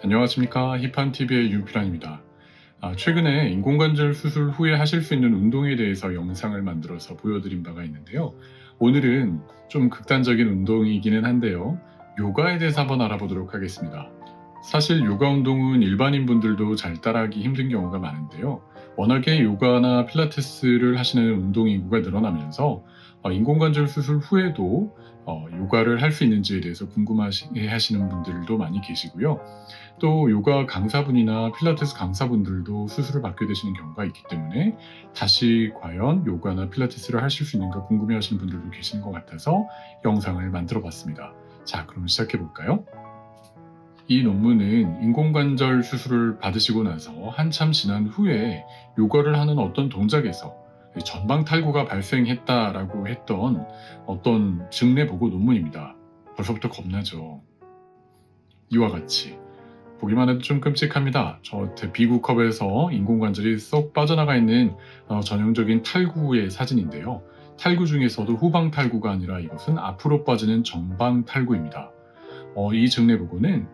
안녕하십니까. 힙한TV의 윤필환입니다. 최근에 인공관절 수술 후에 하실 수 있는 운동에 대해서 영상을 만들어서 보여드린 바가 있는데요. 오늘은 좀 극단적인 운동이기는 한데요. 요가에 대해서 한번 알아보도록 하겠습니다. 사실 요가 운동은 일반인 분들도 잘 따라하기 힘든 경우가 많은데요. 워낙에 요가나 필라테스를 하시는 운동 인구가 늘어나면서 인공관절 수술 후에도 요가를 할 수 있는지에 대해서 궁금해 하시는 분들도 많이 계시고요. 또 요가 강사분이나 필라테스 강사분들도 수술을 받게 되시는 경우가 있기 때문에 다시 과연 요가나 필라테스를 하실 수 있는가 궁금해 하시는 분들도 계신 것 같아서 영상을 만들어 봤습니다. 자, 그럼 시작해 볼까요? 이 논문은 인공관절 수술을 받으시고 나서 한참 지난 후에 요가를 하는 어떤 동작에서 전방 탈구가 발생했다라고 했던 어떤 증례 보고 논문입니다. 벌써부터 겁나죠. 이와 같이 보기만 해도 좀 끔찍합니다. 저 비구컵에서 인공관절이 쏙 빠져나가 있는 전형적인 탈구의 사진인데요. 탈구 중에서도 후방 탈구가 아니라 이것은 앞으로 빠지는 전방 탈구입니다. 이 증례 보고는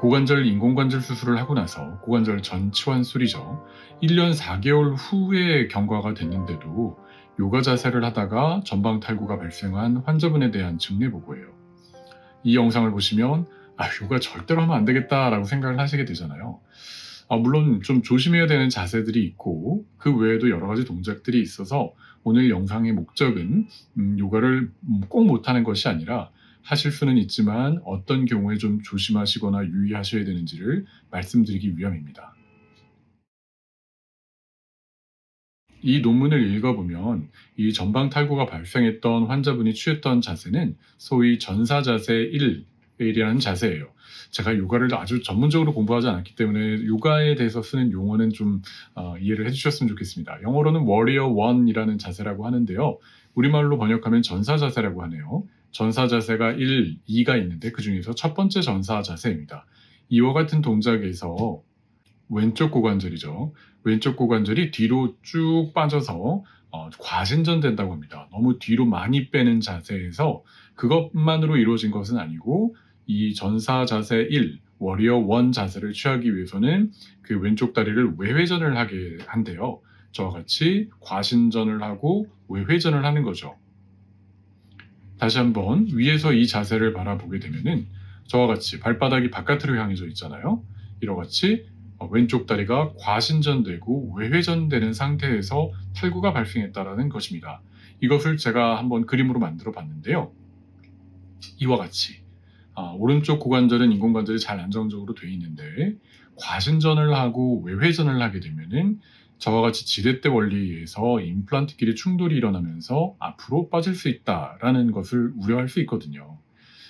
고관절 인공관절 수술을 하고 나서 고관절 전치환술이죠. 1년 4개월 후에 경과가 됐는데도 요가 자세를 하다가 전방 탈구가 발생한 환자분에 대한 증례 보고예요. 이 영상을 보시면 요가 절대로 하면 안 되겠다라고 생각을 하시게 되잖아요. 물론 좀 조심해야 되는 자세들이 있고 그 외에도 여러 가지 동작들이 있어서 오늘 영상의 목적은 요가를 꼭 못하는 것이 아니라 하실 수는 있지만 어떤 경우에 좀 조심하시거나 유의하셔야 되는지를 말씀드리기 위함입니다. 이 논문을 읽어보면 이 전방 탈구가 발생했던 환자분이 취했던 자세는 소위 전사자세 1이라는 자세예요. 제가 요가를 아주 전문적으로 공부하지 않았기 때문에 요가에 대해서 쓰는 용어는 좀 이해를 해주셨으면 좋겠습니다. 영어로는 워리어 1이라는 자세라고 하는데요. 우리말로 번역하면 전사자세라고 하네요. 전사자세가 1, 2가 있는데 그 중에서 첫 번째 전사자세입니다. 이와 같은 동작에서 왼쪽 고관절이죠. 왼쪽 고관절이 뒤로 쭉 빠져서 과신전된다고 합니다. 너무 뒤로 많이 빼는 자세에서 그것만으로 이루어진 것은 아니고 이 전사 자세 1, 워리어 1 자세를 취하기 위해서는 그 왼쪽 다리를 외회전을 하게 한대요. 저와 같이 과신전을 하고 외회전을 하는 거죠. 다시 한번 위에서 이 자세를 바라보게 되면은 저와 같이 발바닥이 바깥으로 향해져 있잖아요. 이와 같이 왼쪽 다리가 과신전되고 외회전되는 상태에서 탈구가 발생했다라는 것입니다. 이것을 제가 한번 그림으로 만들어 봤는데요. 이와 같이 오른쪽 고관절은 인공관절이 잘 안정적으로 되어 있는데 과신전을 하고 외회전을 하게 되면은 저와 같이 지렛대 원리에 의해서 임플란트끼리 충돌이 일어나면서 앞으로 빠질 수 있다라는 것을 우려할 수 있거든요.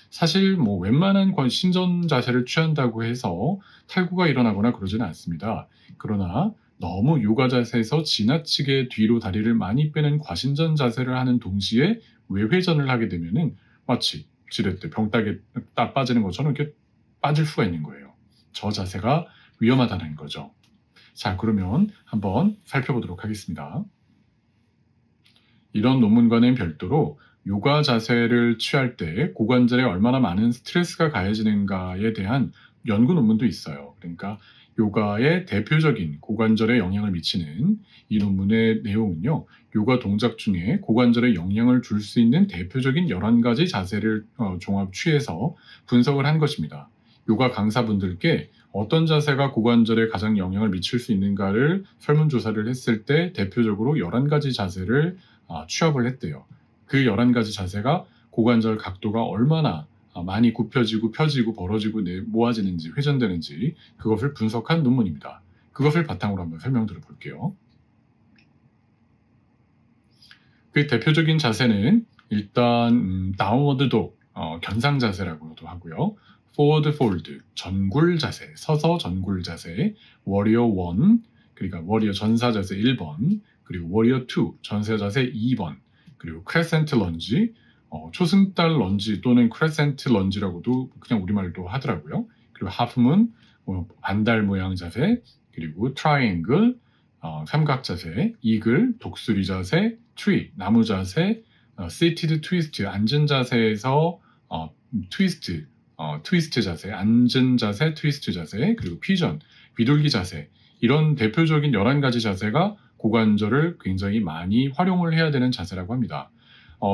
사실 웬만한 신전 자세를 취한다고 해서 탈구가 일어나거나 그러지는 않습니다. 그러나 너무 요가 자세에서 지나치게 뒤로 다리를 많이 빼는 과신전 자세를 하는 동시에 외회전을 하게 되면은 마치 지렛대 병따개 딱 빠지는 것처럼 이렇게 빠질 수가 있는 거예요. 저 자세가 위험하다는 거죠. 자, 그러면 한번 살펴보도록 하겠습니다. 이런 논문과는 별도로 요가 자세를 취할 때 고관절에 얼마나 많은 스트레스가 가해지는가에 대한 연구 논문도 있어요. 그러니까 요가의 대표적인 고관절에 영향을 미치는 이 논문의 내용은요. 요가 동작 중에 고관절에 영향을 줄 수 있는 대표적인 11가지 자세를 종합 취해서 분석을 한 것입니다. 요가 강사분들께 어떤 자세가 고관절에 가장 영향을 미칠 수 있는가를 설문조사를 했을 때 대표적으로 11가지 자세를 취합을 했대요. 그 11가지 자세가 고관절 각도가 얼마나 많이 굽혀지고 펴지고 벌어지고 모아지는지 회전되는지 그것을 분석한 논문입니다. 그것을 바탕으로 한번 설명 들어볼게요. 그 대표적인 자세는 일단 다운워드 독, 견상 자세라고도 하고요. 포워드 폴드, 전굴 자세, 서서 전굴 자세, 워리어 1, 그러니까 워리어 전사 자세 1번, 그리고 워리어 2, 전사 자세 2번, 그리고 크레센트 런지, 초승달 런지 또는 크레센트 런지라고도 그냥 우리말로 하더라고요. 그리고 하프문, 반달 모양 자세, 그리고 트라이앵글, 삼각 자세, 이글, 독수리 자세, 트리, 나무 자세, 시티드 트위스트, 앉은 자세에서 트위스트, 트위스트 자세, 앉은 자세, 트위스트 자세, 그리고 피전, 비둘기 자세, 이런 대표적인 11가지 자세가 고관절을 굉장히 많이 활용을 해야 되는 자세라고 합니다.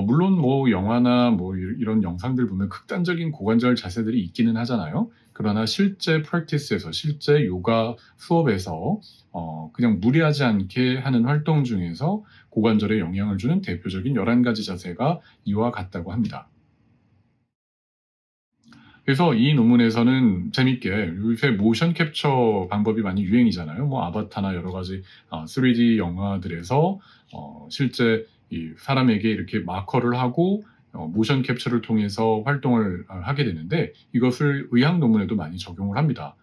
물론 뭐 영화나 뭐 이런 영상들 보면 극단적인 고관절 자세들이 있기는 하잖아요. 그러나 실제 프랙티스에서, 실제 요가 수업에서 그냥 무리하지 않게 하는 활동 중에서 고관절에 영향을 주는 대표적인 11가지 자세가 이와 같다고 합니다. 그래서 이 논문에서는 재밌게 요새 모션 캡처 방법이 많이 유행이잖아요. 뭐 아바타나 여러 가지 3D 영화들에서 실제 이 사람에게 이렇게 마커를 하고 모션 캡처를 통해서 활동을 하게 되는데, 이것을 의학 논문에도 많이 적용을 합니다.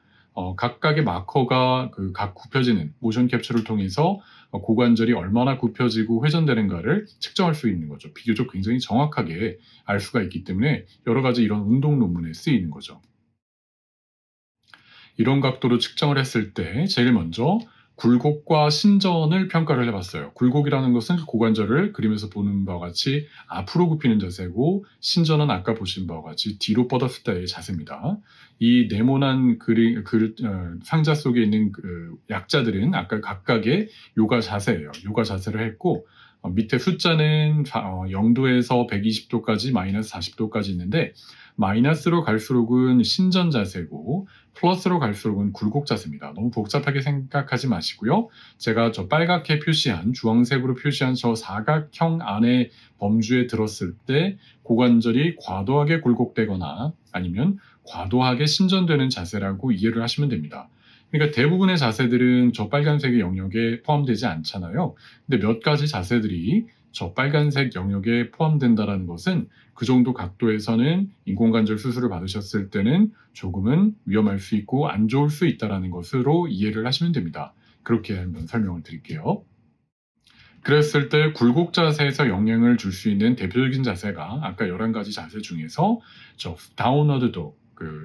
각각의 마커가 각 굽혀지는 모션 캡처를 통해서 고관절이 얼마나 굽혀지고 회전되는가를 측정할 수 있는 거죠. 비교적 굉장히 정확하게 알 수가 있기 때문에 여러 가지 이런 운동 논문에 쓰이는 거죠. 이런 각도로 측정을 했을 때 제일 먼저 굴곡과 신전을 평가를 해봤어요. 굴곡이라는 것은 고관절을 그림에서 보는 바와 같이 앞으로 굽히는 자세고, 신전은 아까 보신 바와 같이 뒤로 뻗었을 때의 자세입니다. 이 네모난 상자 속에 있는 약자들은 아까 각각의 요가 자세예요. 요가 자세를 했고, 밑에 숫자는 0도에서 120도까지 마이너스 40도까지 있는데, 마이너스로 갈수록은 신전 자세고 플러스로 갈수록은 굴곡 자세입니다. 너무 복잡하게 생각하지 마시고요. 제가 저 빨갛게 표시한, 주황색으로 표시한 저 사각형 안에 범주에 들었을 때 고관절이 과도하게 굴곡되거나 아니면 과도하게 신전되는 자세라고 이해를 하시면 됩니다. 그러니까 대부분의 자세들은 저 빨간색의 영역에 포함되지 않잖아요. 근데 몇 가지 자세들이 저 빨간색 영역에 포함된다는 것은 그 정도 각도에서는 인공관절 수술을 받으셨을 때는 조금은 위험할 수 있고 안 좋을 수 있다는 것으로 이해를 하시면 됩니다. 그렇게 한번 설명을 드릴게요. 그랬을 때 굴곡 자세에서 영향을 줄 수 있는 대표적인 자세가 아까 11가지 자세 중에서 저 다운워드 독,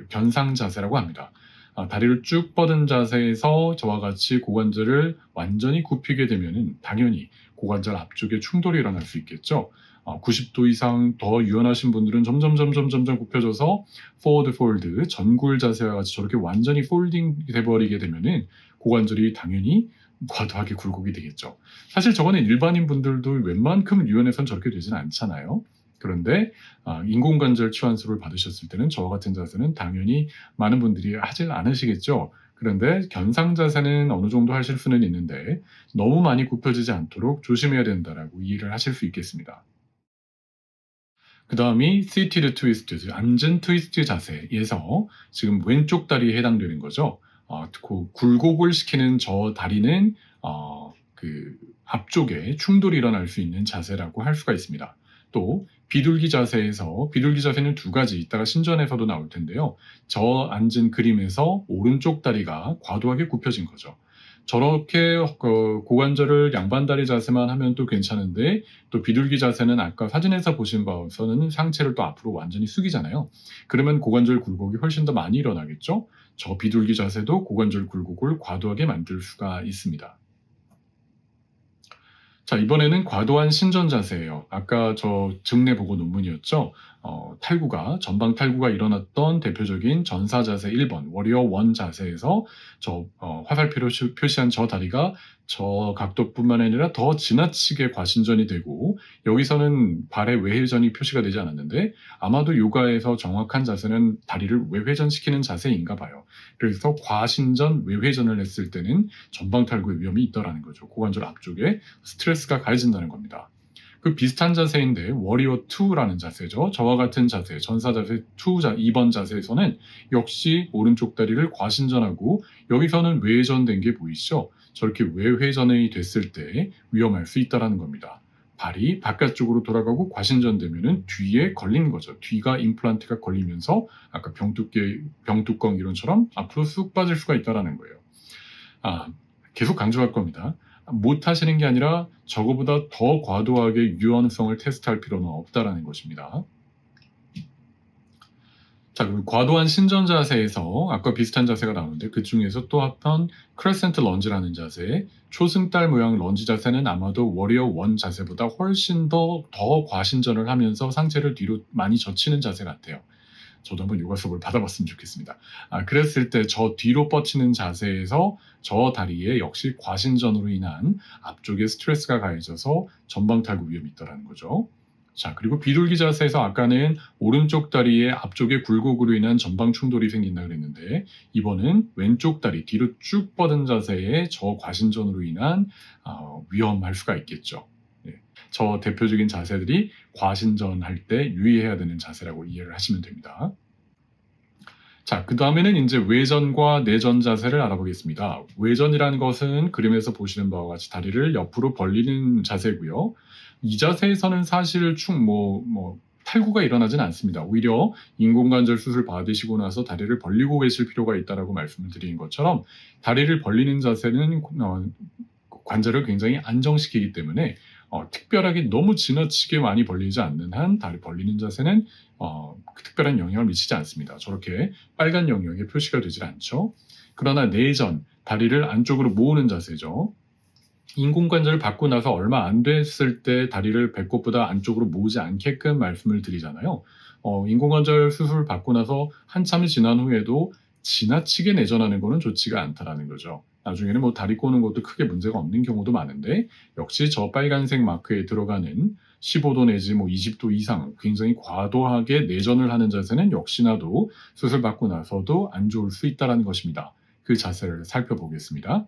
견상 자세라고 합니다. 다리를 쭉 뻗은 자세에서 저와 같이 고관절을 완전히 굽히게 되면은 당연히 고관절 앞쪽에 충돌이 일어날 수 있겠죠. 90도 이상 더 유연하신 분들은 점점 굽혀져서 포워드 폴드, 전굴 자세와 같이 저렇게 완전히 폴딩 돼버리게 되면은 고관절이 당연히 과도하게 굴곡이 되겠죠. 사실 저거는 일반인 분들도 웬만큼 유연해서는 저렇게 되진 않잖아요. 그런데 인공관절 치환술을 받으셨을 때는 저와 같은 자세는 당연히 많은 분들이 하질 않으시겠죠. 그런데 견상 자세는 어느 정도 하실 수는 있는데 너무 많이 굽혀지지 않도록 조심해야 된다라고 이해를 하실 수 있겠습니다. 그 다음이 seated twist, 앉은 트위스트 자세에서 지금 왼쪽 다리에 해당되는 거죠. 굴곡을 시키는 저 다리는 앞쪽에 충돌이 일어날 수 있는 자세라고 할 수가 있습니다. 또 비둘기 자세에서, 비둘기 자세는 2가지 이따가 신전에서도 나올 텐데요. 저 앉은 그림에서 오른쪽 다리가 과도하게 굽혀진 거죠. 저렇게 고관절을 양반다리 자세만 하면 또 괜찮은데, 또 비둘기 자세는 아까 사진에서 보신 바에서는 상체를 또 앞으로 완전히 숙이잖아요. 그러면 고관절 굴곡이 훨씬 더 많이 일어나겠죠. 저 비둘기 자세도 고관절 굴곡을 과도하게 만들 수가 있습니다. 자, 이번에는 과도한 신전 자세예요. 아까 저 증내 보고 논문이었죠. 전방 탈구가 일어났던 대표적인 전사 자세 1번, 워리어 1 자세에서 저 화살표로 표시한 저 다리가 저 각도뿐만 아니라 더 지나치게 과신전이 되고, 여기서는 발의 외회전이 표시가 되지 않았는데 아마도 요가에서 정확한 자세는 다리를 외회전시키는 자세인가 봐요. 그래서 과신전, 외회전을 했을 때는 전방 탈구의 위험이 있다라는 거죠. 고관절 앞쪽에 스트레스가 가해진다는 겁니다. 그 비슷한 자세인데 워리어 2라는 자세죠. 저와 같은 자세, 전사 자세 2번 자세에서는 역시 오른쪽 다리를 과신전하고, 여기서는 외회전된 게 보이시죠? 저렇게 외회전이 됐을 때 위험할 수 있다는 겁니다. 발이 바깥쪽으로 돌아가고 과신전되면 뒤에 걸리는 거죠. 뒤가 임플란트가 걸리면서 아까 병뚜껑 이론처럼 앞으로 쑥 빠질 수가 있다는 거예요. 계속 강조할 겁니다. 못 하시는 게 아니라 저거보다 더 과도하게 유연성을 테스트할 필요는 없다라는 것입니다. 자, 그럼 과도한 신전 자세에서 아까 비슷한 자세가 나오는데 그 중에서 또 한편 크레센트 런지라는 자세, 초승달 모양 런지 자세는 아마도 워리어 1 자세보다 훨씬 더 과신전을 하면서 상체를 뒤로 많이 젖히는 자세 같아요. 저도 한번 요가 수업을 받아봤으면 좋겠습니다. 그랬을 때 저 뒤로 뻗치는 자세에서 저 다리에 역시 과신전으로 인한 앞쪽에 스트레스가 가해져서 전방탈구 위험이 있다는 거죠. 자, 그리고 비둘기 자세에서 아까는 오른쪽 다리의 앞쪽의 굴곡으로 인한 전방 충돌이 생긴다 그랬는데 이번은 왼쪽 다리 뒤로 쭉 뻗은 자세에 저 과신전으로 인한 위험할 수가 있겠죠. 저 대표적인 자세들이 과신전할 때 유의해야 되는 자세라고 이해를 하시면 됩니다. 자, 그 다음에는 이제 외전과 내전 자세를 알아보겠습니다. 외전이라는 것은 그림에서 보시는 바와 같이 다리를 옆으로 벌리는 자세고요. 이 자세에서는 사실 탈구가 일어나진 않습니다. 오히려 인공관절 수술 받으시고 나서 다리를 벌리고 계실 필요가 있다라고 말씀을 드린 것처럼 다리를 벌리는 자세는 관절을 굉장히 안정시키기 때문에 특별하게 너무 지나치게 많이 벌리지 않는 한 다리 벌리는 자세는 특별한 영향을 미치지 않습니다. 저렇게 빨간 영역에 표시가 되질 않죠. 그러나 내전, 다리를 안쪽으로 모으는 자세죠. 인공관절을 받고 나서 얼마 안 됐을 때 다리를 배꼽보다 안쪽으로 모으지 않게끔 말씀을 드리잖아요. 인공관절 수술 받고 나서 한참이 지난 후에도 지나치게 내전하는 것은 좋지가 않다라는 거죠. 나중에는 다리 꼬는 것도 크게 문제가 없는 경우도 많은데 역시 저 빨간색 마크에 들어가는 15도 내지 20도 이상 굉장히 과도하게 내전을 하는 자세는 역시나도 수술 받고 나서도 안 좋을 수 있다는 것입니다. 그 자세를 살펴보겠습니다.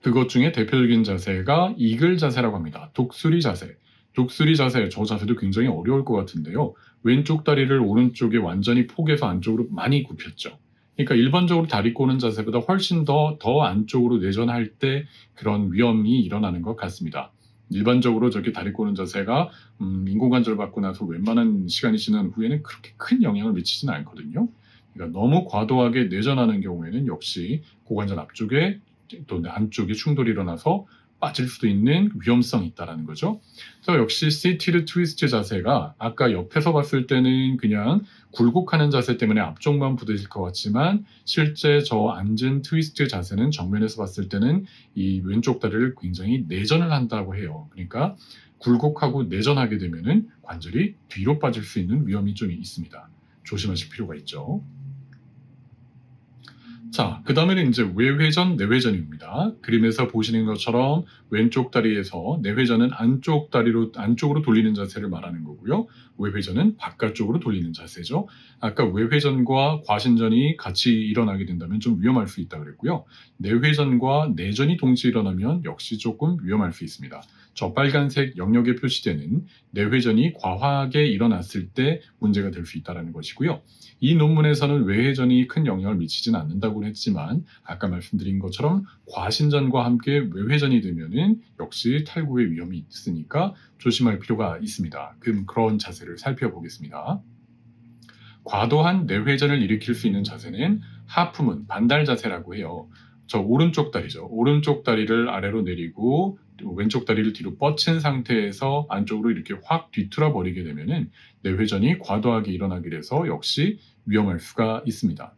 그것 중에 대표적인 자세가 이글 자세라고 합니다. 독수리 자세. 독수리 자세, 저 자세도 굉장히 어려울 것 같은데요. 왼쪽 다리를 오른쪽에 완전히 포개서 안쪽으로 많이 굽혔죠. 그러니까 일반적으로 다리 꼬는 자세보다 훨씬 더 안쪽으로 내전할 때 그런 위험이 일어나는 것 같습니다. 일반적으로 저렇게 다리 꼬는 자세가 인공관절 받고 나서 웬만한 시간이 지난 후에는 그렇게 큰 영향을 미치지는 않거든요. 그러니까 너무 과도하게 내전하는 경우에는 역시 고관절 앞쪽에 또 안쪽에 충돌이 일어나서 빠질 수도 있는 위험성이 있다는 거죠. 그래서 역시 시티드 트위스트 자세가 아까 옆에서 봤을 때는 그냥 굴곡하는 자세 때문에 앞쪽만 부딪힐 것 같지만 실제 저 앉은 트위스트 자세는 정면에서 봤을 때는 이 왼쪽 다리를 굉장히 내전을 한다고 해요. 그러니까 굴곡하고 내전하게 되면은 관절이 뒤로 빠질 수 있는 위험이 좀 있습니다. 조심하실 필요가 있죠. 자, 그 다음에는 이제 외회전, 내회전입니다. 그림에서 보시는 것처럼 왼쪽 다리에서 내회전은 안쪽으로 돌리는 자세를 말하는 거고요. 외회전은 바깥쪽으로 돌리는 자세죠. 아까 외회전과 과신전이 같이 일어나게 된다면 좀 위험할 수 있다 그랬고요. 내회전과 내전이 동시에 일어나면 역시 조금 위험할 수 있습니다. 저 빨간색 영역에 표시되는 내회전이 과하게 일어났을 때 문제가 될 수 있다는 것이고요. 이 논문에서는 외회전이 큰 영향을 미치지는 않는다고 했지만 아까 말씀드린 것처럼 과신전과 함께 외회전이 되면은 역시 탈구의 위험이 있으니까 조심할 필요가 있습니다. 그런 자세를 살펴보겠습니다. 과도한 내회전을 일으킬 수 있는 자세는 하프문, 반달 자세라고 해요. 저 오른쪽 다리죠. 오른쪽 다리를 아래로 내리고 왼쪽 다리를 뒤로 뻗친 상태에서 안쪽으로 이렇게 확 뒤틀어 버리게 되면은 내회전이 과도하게 일어나게 돼서 역시 위험할 수가 있습니다.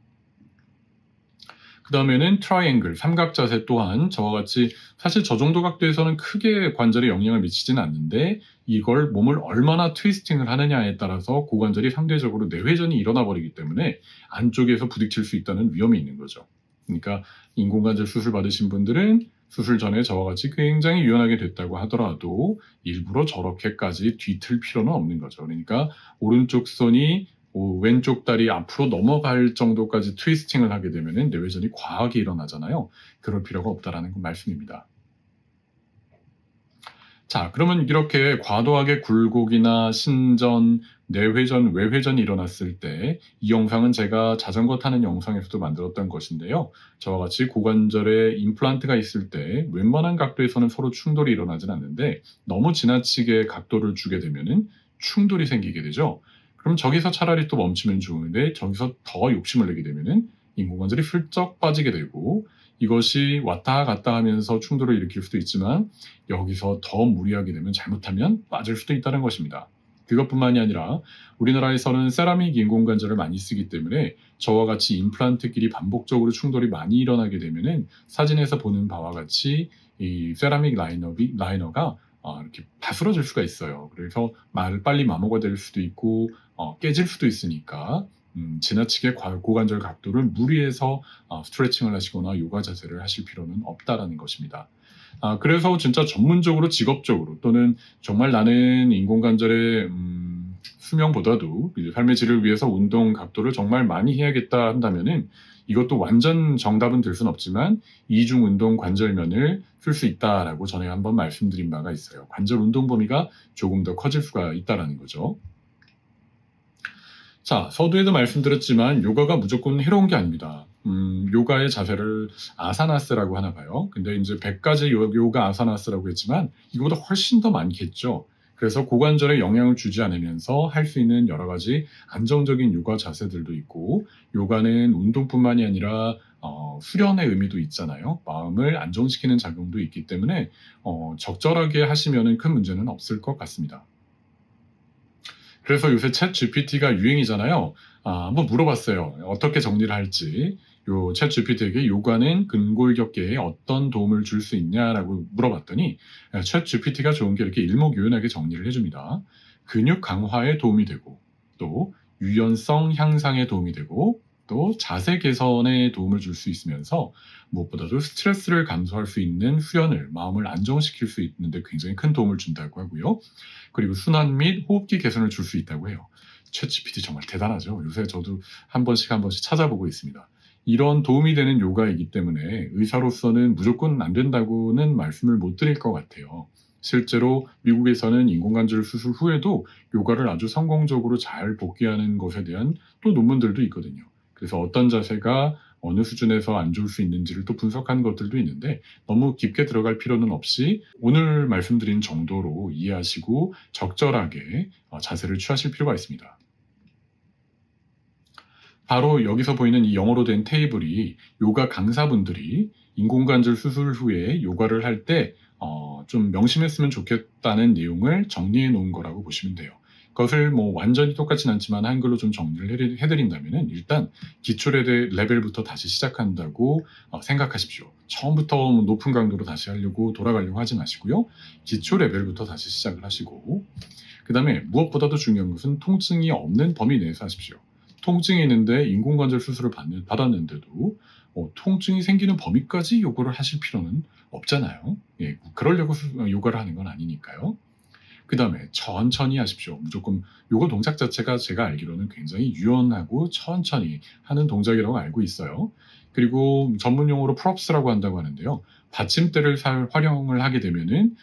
그 다음에는 트라이앵글, 삼각 자세 또한 저와 같이 사실 저 정도 각도에서는 크게 관절에 영향을 미치지는 않는데 이걸 몸을 얼마나 트위스팅을 하느냐에 따라서 고관절이 상대적으로 내회전이 일어나 버리기 때문에 안쪽에서 부딪힐 수 있다는 위험이 있는 거죠. 그러니까 인공관절 수술 받으신 분들은 수술 전에 저와 같이 굉장히 유연하게 됐다고 하더라도 일부러 저렇게까지 뒤틀 필요는 없는 거죠. 그러니까 오른쪽 손이 왼쪽 다리 앞으로 넘어갈 정도까지 트위스팅을 하게 되면 내회전이 과하게 일어나잖아요. 그럴 필요가 없다는 말씀입니다. 자, 그러면 이렇게 과도하게 굴곡이나 신전, 내회전, 외회전이 일어났을 때 이 영상은 제가 자전거 타는 영상에서도 만들었던 것인데요. 저와 같이 고관절에 임플란트가 있을 때 웬만한 각도에서는 서로 충돌이 일어나진 않는데 너무 지나치게 각도를 주게 되면 충돌이 생기게 되죠. 그럼 저기서 차라리 또 멈추면 좋은데 저기서 더 욕심을 내게 되면 인공관절이 슬쩍 빠지게 되고 이것이 왔다 갔다 하면서 충돌을 일으킬 수도 있지만 여기서 더 무리하게 되면 잘못하면 빠질 수도 있다는 것입니다. 그것뿐만이 아니라 우리나라에서는 세라믹 인공관절을 많이 쓰기 때문에 저와 같이 임플란트끼리 반복적으로 충돌이 많이 일어나게 되면 사진에서 보는 바와 같이 이 세라믹 라이너가 이렇게 바스러질 수가 있어요. 그래서 빨리 마모가 될 수도 있고 깨질 수도 있으니까 지나치게 고관절 각도를 무리해서 스트레칭을 하시거나 요가 자세를 하실 필요는 없다라는 것입니다. 그래서 진짜 전문적으로 직업적으로 또는 정말 나는 인공관절의 수명보다도 이제 삶의 질을 위해서 운동 각도를 정말 많이 해야겠다 한다면은 이것도 완전 정답은 될 수는 없지만 이중 운동 관절면을 쓸 수 있다라고 전에 한번 말씀드린 바가 있어요. 관절 운동 범위가 조금 더 커질 수가 있다라는 거죠. 자, 서두에도 말씀드렸지만 요가가 무조건 해로운 게 아닙니다. 요가의 자세를 아사나스라고 하나 봐요. 근데 이제 100가지 요가 아사나스라고 했지만 이거보다 훨씬 더 많겠죠. 그래서 고관절에 영향을 주지 않으면서 할 수 있는 여러 가지 안정적인 요가 자세들도 있고, 요가는 운동뿐만이 아니라 수련의 의미도 있잖아요. 마음을 안정시키는 작용도 있기 때문에 적절하게 하시면 큰 문제는 없을 것 같습니다. 그래서 요새 챗 GPT가 유행이잖아요. 한번 물어봤어요. 어떻게 정리를 할지. 요 챗 GPT에게 요가는 근골격계에 어떤 도움을 줄 수 있냐라고 물어봤더니 챗 GPT가 좋은 게 이렇게 일목요연하게 정리를 해줍니다. 근육 강화에 도움이 되고, 또 유연성 향상에 도움이 되고, 또 자세 개선에 도움을 줄 수 있으면서 무엇보다도 스트레스를 감소할 수 있는 수련을, 마음을 안정시킬 수 있는데 굉장히 큰 도움을 준다고 하고요. 그리고 순환 및 호흡기 개선을 줄 수 있다고 해요. 챗 GPT 정말 대단하죠. 요새 저도 한 번씩 찾아보고 있습니다. 이런 도움이 되는 요가이기 때문에 의사로서는 무조건 안 된다고는 말씀을 못 드릴 것 같아요. 실제로 미국에서는 인공관절 수술 후에도 요가를 아주 성공적으로 잘 복귀하는 것에 대한 또 논문들도 있거든요. 그래서 어떤 자세가 어느 수준에서 안 좋을 수 있는지를 또 분석한 것들도 있는데 너무 깊게 들어갈 필요는 없이 오늘 말씀드린 정도로 이해하시고 적절하게 자세를 취하실 필요가 있습니다. 바로 여기서 보이는 이 영어로 된 테이블이 요가 강사분들이 인공관절 수술 후에 요가를 할 때 좀 명심했으면 좋겠다는 내용을 정리해 놓은 거라고 보시면 돼요. 그것을 완전히 똑같진 않지만 한글로 좀 정리를 해드린다면 일단 기초 레벨부터 다시 시작한다고 생각하십시오. 처음부터 높은 강도로 다시 돌아가려고 하지 마시고요. 기초 레벨부터 다시 시작을 하시고, 그 다음에 무엇보다도 중요한 것은 통증이 없는 범위 내에서 하십시오. 통증이 있는데 인공관절 수술을 받았는데도 통증이 생기는 범위까지 요구를 하실 필요는 없잖아요. 예, 그러려고 요가를 하는 건 아니니까요. 그 다음에 천천히 하십시오. 무조건 요가 동작 자체가 제가 알기로는 굉장히 유연하고 천천히 하는 동작이라고 알고 있어요. 그리고 전문 용어로 props라고 한다고 하는데요. 받침대를 활용을 하게 되면은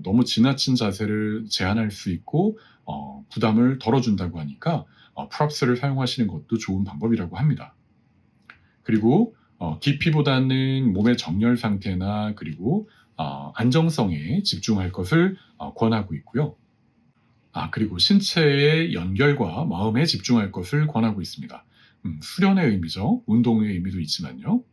너무 지나친 자세를 제한할 수 있고 부담을 덜어준다고 하니까 props를 사용하시는 것도 좋은 방법이라고 합니다. 그리고 깊이보다는 몸의 정렬 상태나 그리고 안정성에 집중할 것을 권하고 있고요. 그리고 신체의 연결과 마음에 집중할 것을 권하고 있습니다. 수련의 의미죠. 운동의 의미도 있지만요.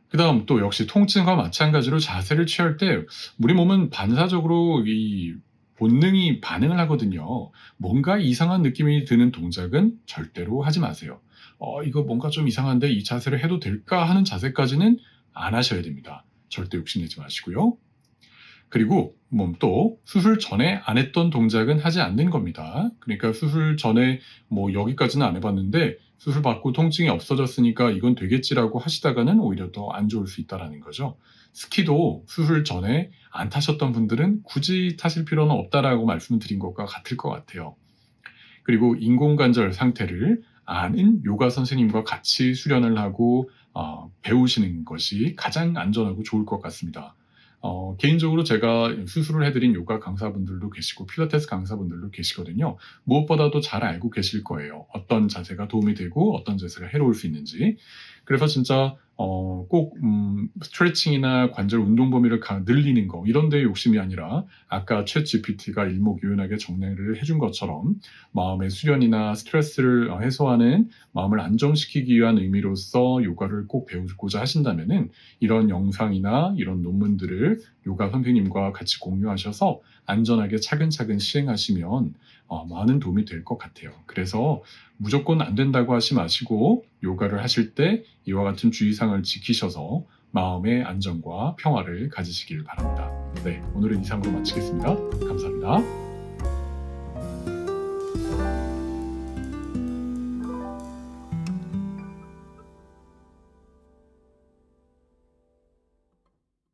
그 다음 또 역시 통증과 마찬가지로 자세를 취할 때 우리 몸은 반사적으로 이 본능이 반응을 하거든요. 뭔가 이상한 느낌이 드는 동작은 절대로 하지 마세요. 이거 뭔가 좀 이상한데 이 자세를 해도 될까 하는 자세까지는 안 하셔야 됩니다. 절대 욕심내지 마시고요. 그리고 또 수술 전에 안 했던 동작은 하지 않는 겁니다. 그러니까 수술 전에 여기까지는 안 해봤는데 수술 받고 통증이 없어졌으니까 이건 되겠지라고 하시다가는 오히려 더 안 좋을 수 있다는 거죠. 스키도 수술 전에 안 타셨던 분들은 굳이 타실 필요는 없다라고 말씀을 드린 것과 같을 것 같아요. 그리고 인공관절 상태를 아는 요가 선생님과 같이 수련을 하고 배우시는 것이 가장 안전하고 좋을 것 같습니다. 개인적으로 제가 수술을 해드린 요가 강사분들도 계시고 필라테스 강사분들도 계시거든요. 무엇보다도 잘 알고 계실 거예요. 어떤 자세가 도움이 되고 어떤 자세가 해로울 수 있는지. 그래서 진짜 꼭 스트레칭이나 관절 운동 범위를 늘리는 거 이런 데 욕심이 아니라 아까 챗 GPT가 일목요연하게 정리를 해준 것처럼 마음의 수련이나 스트레스를 해소하는, 마음을 안정시키기 위한 의미로서 요가를 꼭 배우고자 하신다면은 이런 영상이나 이런 논문들을 요가 선생님과 같이 공유하셔서 안전하게 차근차근 시행하시면 많은 도움이 될 것 같아요. 그래서 무조건 안 된다고 하지 마시고 요가를 하실 때 이와 같은 주의사항을 지키셔서 마음의 안정과 평화를 가지시길 바랍니다. 네, 오늘은 이상으로 마치겠습니다. 감사합니다.